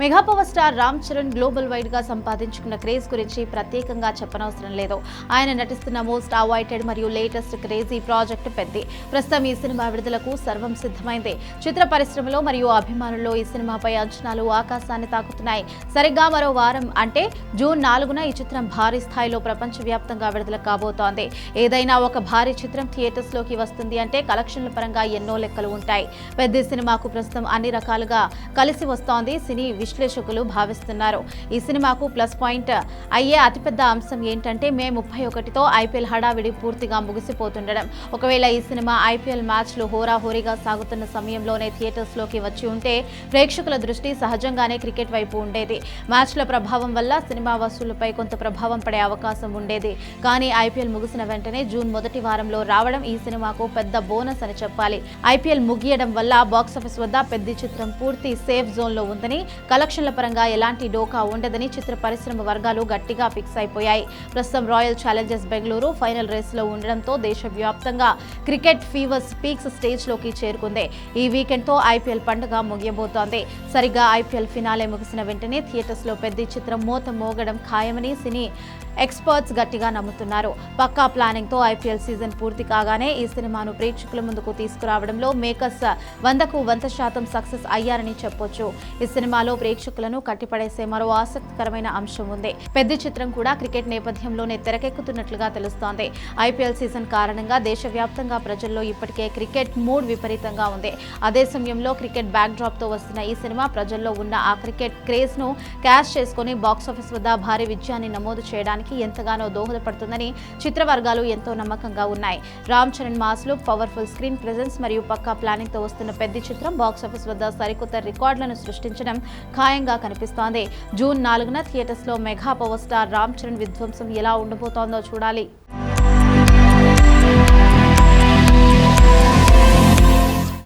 Mega power star Ram Charan global wide గా సంపాదించుకున్న craze గురించి ప్రత్యేకంగా చెప్పనవసరం లేదు. ఆయన నటిస్తున్న మోస్ట్ అవాయిటెడ్ మరియు లేటెస్ట్ క్రేజీ ప్రాజెక్ట్ పెద్ది. ప్రస్తుతం ఈ సినిమా విడుదలకు సర్వం సిద్ధమైంది. చిత్ర పరిశ్రమలో మరియు అభిమానుల్లో ఈ సినిమాపై అంచనాలు ఆకాశాన్ని తాకుతున్నాయి. సరిగ్గా మరో వారం అంటే జూన్ 4న ఈ చిత్రం భారీ స్థాయిలో ప్రపంచవ్యాప్తంగా విడుదల కాబోతోంది. ఏదైనా ఒక భారీ చిత్రం థియేటర్స్ లోకి వస్తుంది అంటే కలెక్షన్ల పరంగా ఎన్నో లెక్కలు ఉంటాయి. పెద్ది సినిమాకు ప్రస్తుతం అన్ని రకాలుగా కలిసి వస్తోంది సినీ విశ్లేషకులు భావిస్తున్నారు. ఈ సినిమాకు ప్లస్ పాయింట్ అయ్యే అతిపెద్ద అంశం ఏంటంటే మే 31తో ఐపీఎల్ హడావిడి పూర్తిగా ముగిసిపోతుండడం. ఒకవేళ ఈ సినిమా ఐపీఎల్ మ్యాచ్లు హోరాహోరీగా సాగుతున్న సమయంలోనే థియేటర్స్ లోకి వచ్చి ఉంటే ప్రేక్షకుల దృష్టి సహజంగానే క్రికెట్ వైపు ఉండేది. మ్యాచ్ల ప్రభావం వల్ల సినిమా వసూళ్లపై కొంత ప్రభావం పడే అవకాశం ఉండేది. కానీ ఐపీఎల్ ముగిసిన వెంటనే జూన్ మొదటి వారంలో రావడం ఈ సినిమాకు పెద్ద బోనస్ అని చెప్పాలి. ఐపీఎల్ ముగియడం వల్ల బాక్సాఫీస్ వద్ద పెద్ద చిత్రం పూర్తి సేఫ్ జోన్ లో ఉందని, కలెక్షన్ల పరంగా ఎలాంటి డోకా ఉండదని చిత్ర పరిశ్రమ వర్గాలు గట్టిగా ఫిక్స్ అయిపోయాయి. ప్రస్తుతం Royal Challengers Bengaluru final race లో ఉండడంతో దేశవ్యాప్తంగా క్రికెట్ ఫీవర్స్ పీక్స్ స్టేజ్ లోకి చేరుకుంది. ఈ వీకెండ్ తో ఐపీఎల్ పండుగ ముగియబోతోంది. సరిగ్గా ఐపీఎల్ ఫినాలే ముగిసిన వెంటనే థియేటర్స్ లో పెద్ద చిత్రం మోత మోగడం ఖాయమని సినీ ఎక్స్పర్ట్స్ గట్టిగా నమ్ముతున్నారు. పక్కా ప్లానింగ్ తో ఐపీఎల్ సీజన్ పూర్తి కాగానే ఈ సినిమాను ప్రేక్షకుల ముందుకు తీసుకురావడంలో మేకర్స్ 100% సక్సెస్ అయ్యారని చెప్పొచ్చు. ఈ సినిమాలో ప్రేక్షకులను కట్టిపడేసే మరో ఆసక్తికరమైన అంశం ఉంది. పెద్ద చిత్రం కూడా క్రికెట్ నేపథ్యంలోనే తెరకెక్కుతున్నట్లుగా తెలుస్తోంది. ఐపీఎల్ సీజన్ కారణంగా దేశవ్యాప్తంగా ప్రజల్లో ఇప్పటికే క్రికెట్ మూడ్ విపరీతంగా ఉంది. అదే సమయంలో క్రికెట్ బ్యాక్ డ్రాప్ తో వస్తున్న ఈ సినిమా ప్రజల్లో ఉన్న ఆ క్రికెట్ క్రేజ్ ను క్యాష్ చేసుకుని బాక్సాఫీస్ వద్ద భారీ విజయాన్ని నమోదు చేయడానికి ఎంతగానో దోహదపడుతుందని చిత్ర వర్గాలు ఎంతో నమ్మకంగా ఉన్నాయి. Ram Charan mass look, powerful screen presence మరియు పక్కా ప్లానింగ్ తో వస్తున్న పెద్ద చిత్రం బాక్సాఫీస్ వద్ద సరికొత్త రికార్డులను సృష్టించడం ఖాయంగా కనిపిస్తోంది. జూన్ 4న థియేటర్స్ లో mega power star Ram Charan విధ్వంసం ఎలా ఉండబోతోందో చూడాలి.